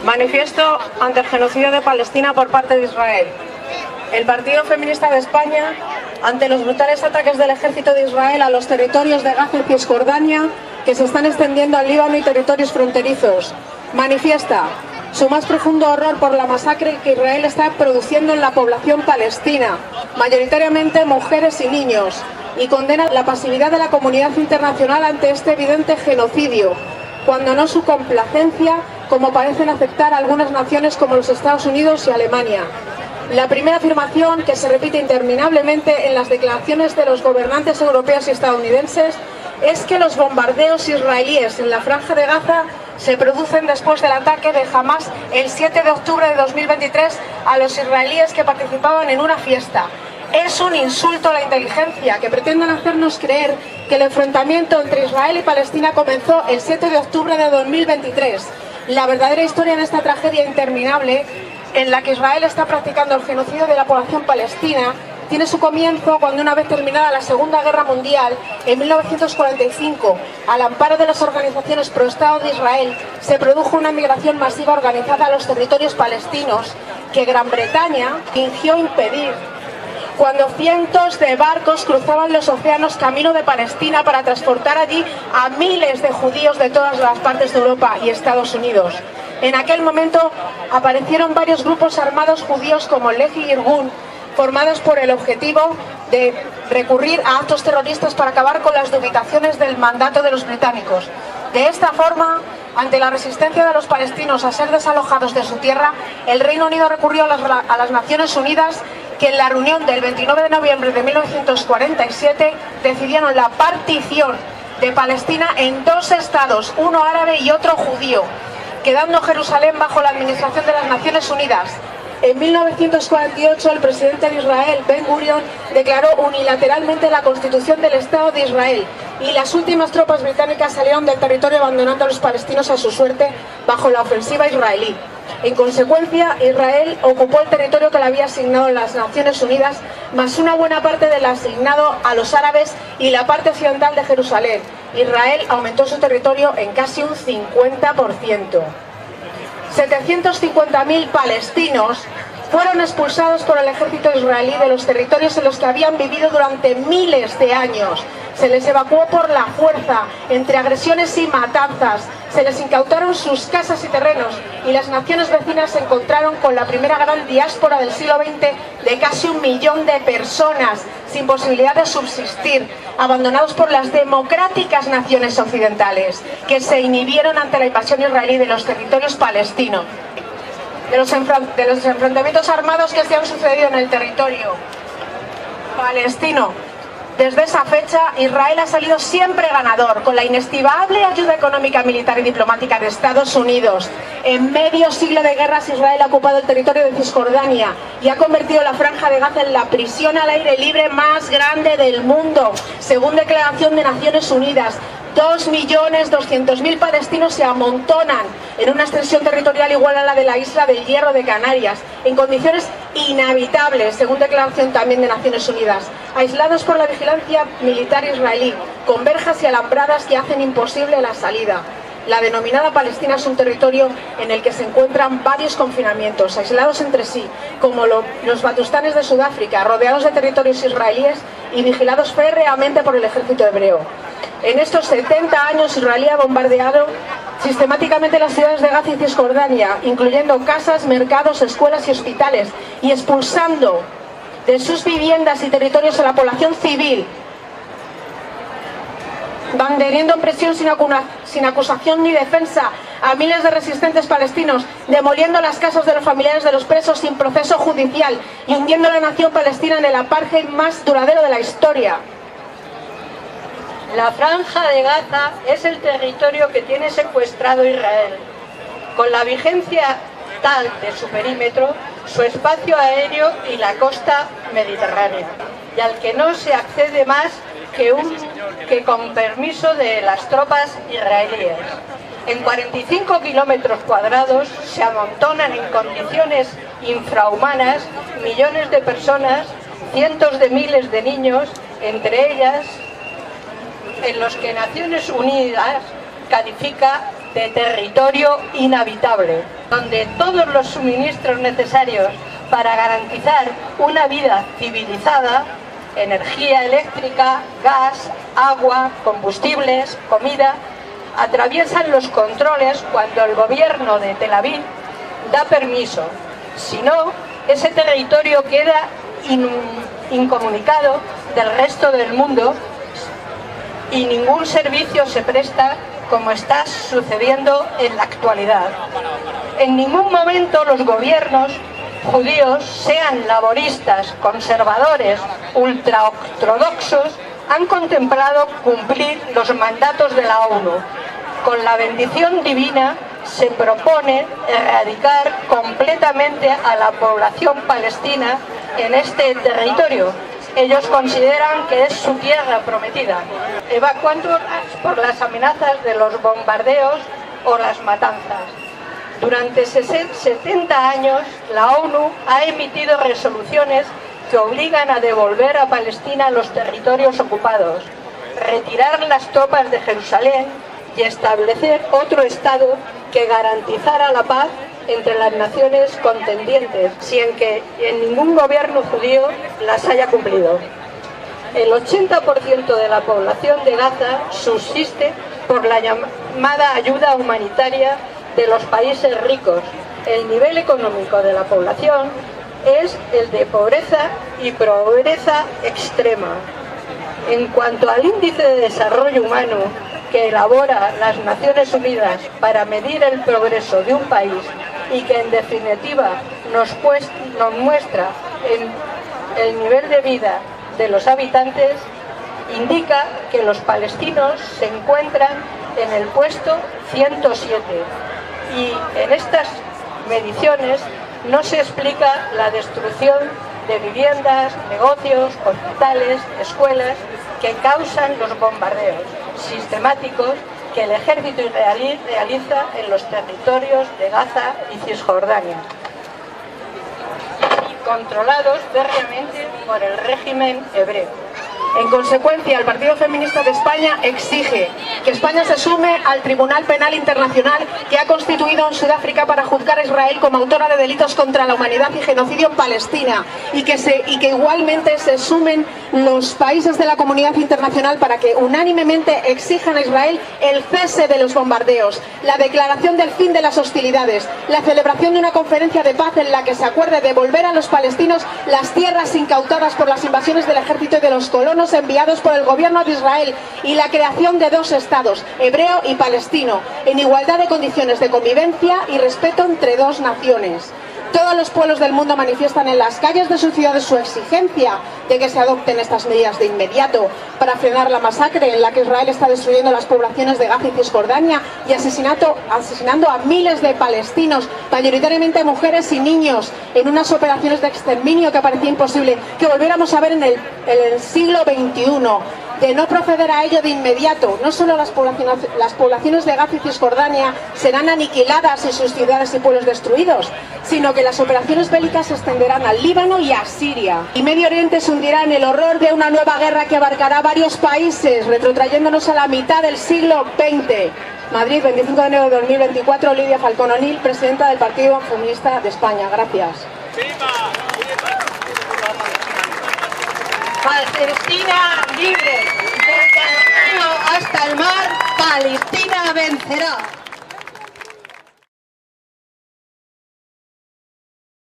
Manifiesto ante el genocidio de Palestina por parte de Israel. El Partido Feminista de España, ante los brutales ataques del ejército de Israel a los territorios de Gaza y Cisjordania, que se están extendiendo al Líbano y territorios fronterizos, manifiesta su más profundo horror por la masacre que Israel está produciendo en la población palestina, mayoritariamente mujeres y niños, y condena la pasividad de la comunidad internacional ante este evidente genocidio, cuando no su complacencia, como parecen aceptar algunas naciones como los Estados Unidos y Alemania. La primera afirmación, que se repite interminablemente en las declaraciones de los gobernantes europeos y estadounidenses, es que los bombardeos israelíes en la Franja de Gaza se producen después del ataque de Hamas el 7 de octubre de 2023 a los israelíes que participaban en una fiesta. Es un insulto a la inteligencia que pretendan hacernos creer que el enfrentamiento entre Israel y Palestina comenzó el 7 de octubre de 2023. La verdadera historia de esta tragedia interminable, en la que Israel está practicando el genocidio de la población palestina, tiene su comienzo cuando, una vez terminada la Segunda Guerra Mundial, en 1945, al amparo de las organizaciones pro-Estado de Israel, se produjo una migración masiva organizada a los territorios palestinos que Gran Bretaña fingió impedir, cuando cientos de barcos cruzaban los océanos camino de Palestina para transportar allí a miles de judíos de todas las partes de Europa y Estados Unidos. En aquel momento aparecieron varios grupos armados judíos como Lehi y Irgun, formados por el objetivo de recurrir a actos terroristas para acabar con las dubitaciones del mandato de los británicos. De esta forma, ante la resistencia de los palestinos a ser desalojados de su tierra, el Reino Unido recurrió a las Naciones Unidas, que en la reunión del 29 de noviembre de 1947 decidieron la partición de Palestina en dos estados, uno árabe y otro judío, quedando Jerusalén bajo la administración de las Naciones Unidas. En 1948, el presidente de Israel, Ben Gurion, declaró unilateralmente la constitución del Estado de Israel, y las últimas tropas británicas salieron del territorio abandonando a los palestinos a su suerte bajo la ofensiva israelí. En consecuencia, Israel ocupó el territorio que le había asignado las Naciones Unidas, más una buena parte del asignado a los árabes y la parte occidental de Jerusalén. Israel aumentó su territorio en casi un 50%. 750.000 palestinos fueron expulsados por el ejército israelí de los territorios en los que habían vivido durante miles de años. Se les evacuó por la fuerza, entre agresiones y matanzas. Se les incautaron sus casas y terrenos, y las naciones vecinas se encontraron con la primera gran diáspora del siglo XX de casi 1 millón de personas, sin posibilidad de subsistir, abandonados por las democráticas naciones occidentales, que se inhibieron ante la invasión israelí de los territorios palestinos. De los enfrentamientos armados que se han sucedido en el territorio palestino, desde esa fecha, Israel ha salido siempre ganador, con la inestimable ayuda económica, militar y diplomática de Estados Unidos. En medio siglo de guerras, Israel ha ocupado el territorio de Cisjordania y ha convertido la Franja de Gaza en la prisión al aire libre más grande del mundo, según declaración de Naciones Unidas. 2.200.000 palestinos se amontonan en una extensión territorial igual a la de la isla del Hierro de Canarias, en condiciones inhabitables, según declaración también de Naciones Unidas, aislados por la vigilancia militar israelí, con verjas y alambradas que hacen imposible la salida. La denominada Palestina es un territorio en el que se encuentran varios confinamientos, aislados entre sí, como los batustanes de Sudáfrica, rodeados de territorios israelíes y vigilados férreamente por el ejército hebreo. En estos 70 años, Israel ha bombardeado sistemáticamente las ciudades de Gaza y Cisjordania, incluyendo casas, mercados, escuelas y hospitales, y expulsando de sus viviendas y territorios a la población civil, manteniendo en prisión sin acusación ni defensa a miles de resistentes palestinos, demoliendo las casas de los familiares de los presos sin proceso judicial y hundiendo a la nación palestina en el apartheid más duradero de la historia. La Franja de Gaza es el territorio que tiene secuestrado Israel. Con la vigencia tal de su perímetro, su espacio aéreo y la costa mediterránea, y al que no se accede más que con permiso de las tropas israelíes. En 45 kilómetros cuadrados se amontonan en condiciones infrahumanas millones de personas, cientos de miles de niños, entre ellas en los que Naciones Unidas califica de territorio inhabitable, donde todos los suministros necesarios para garantizar una vida civilizada, energía eléctrica, gas, agua, combustibles, comida, atraviesan los controles cuando el gobierno de Tel Aviv da permiso. Si no, ese territorio queda incomunicado del resto del mundo y ningún servicio se presta, como está sucediendo en la actualidad. En ningún momento los gobiernos judíos, sean laboristas, conservadores, ultraortodoxos, han contemplado cumplir los mandatos de la ONU. Con la bendición divina se propone erradicar completamente a la población palestina en este territorio. Ellos consideran que es su tierra prometida, evacuándolas por las amenazas de los bombardeos o las matanzas. Durante 70 años, la ONU ha emitido resoluciones que obligan a devolver a Palestina los territorios ocupados, retirar las tropas de Jerusalén y establecer otro Estado que garantizara la paz entre las naciones contendientes, sin que en ningún gobierno judío las haya cumplido. El 80% de la población de Gaza subsiste por la llamada ayuda humanitaria de los países ricos. El nivel económico de la población es el de pobreza y pobreza extrema. En cuanto al índice de desarrollo humano que elabora las Naciones Unidas para medir el progreso de un país y que en definitiva nos muestra el nivel de vida de los habitantes, indica que los palestinos se encuentran en el puesto 107 y en estas mediciones no se explica la destrucción de viviendas, negocios, hospitales, escuelas que causan los bombardeos sistemáticos que el ejército israelí realiza en los territorios de Gaza y Cisjordania, controlados férreamente por el régimen hebreo. En consecuencia, el Partido Feminista de España exige que España se sume al Tribunal Penal Internacional que ha constituido en Sudáfrica para juzgar a Israel como autora de delitos contra la humanidad y genocidio en Palestina y que igualmente se sumen los países de la comunidad internacional para que unánimemente exijan a Israel el cese de los bombardeos, la declaración del fin de las hostilidades, la celebración de una conferencia de paz en la que se acuerde devolver a los palestinos las tierras incautadas por las invasiones del ejército y de los colonos enviados por el gobierno de Israel y la creación de dos estados, hebreo y palestino, en igualdad de condiciones de convivencia y respeto entre dos naciones. Todos los pueblos del mundo manifiestan en las calles de sus ciudades su exigencia de que se adopten estas medidas de inmediato para frenar la masacre en la que Israel está destruyendo las poblaciones de Gaza y Cisjordania y asesinando a miles de palestinos, mayoritariamente mujeres y niños, en unas operaciones de exterminio que parecía imposible que volviéramos a ver en el siglo XXI. De no proceder a ello de inmediato, no solo las poblaciones de Gaza y Cisjordania serán aniquiladas y sus ciudades y pueblos destruidos, sino que las operaciones bélicas se extenderán al Líbano y a Siria. Y Medio Oriente se hundirá en el horror de una nueva guerra que abarcará varios países, retrotrayéndonos a la mitad del siglo XX. Madrid, 25 de enero de 2024, Lidia Falcón O'Neill, presidenta del Partido Feminista de España. Gracias. Palestina libre, desde el río hasta el mar, Palestina vencerá.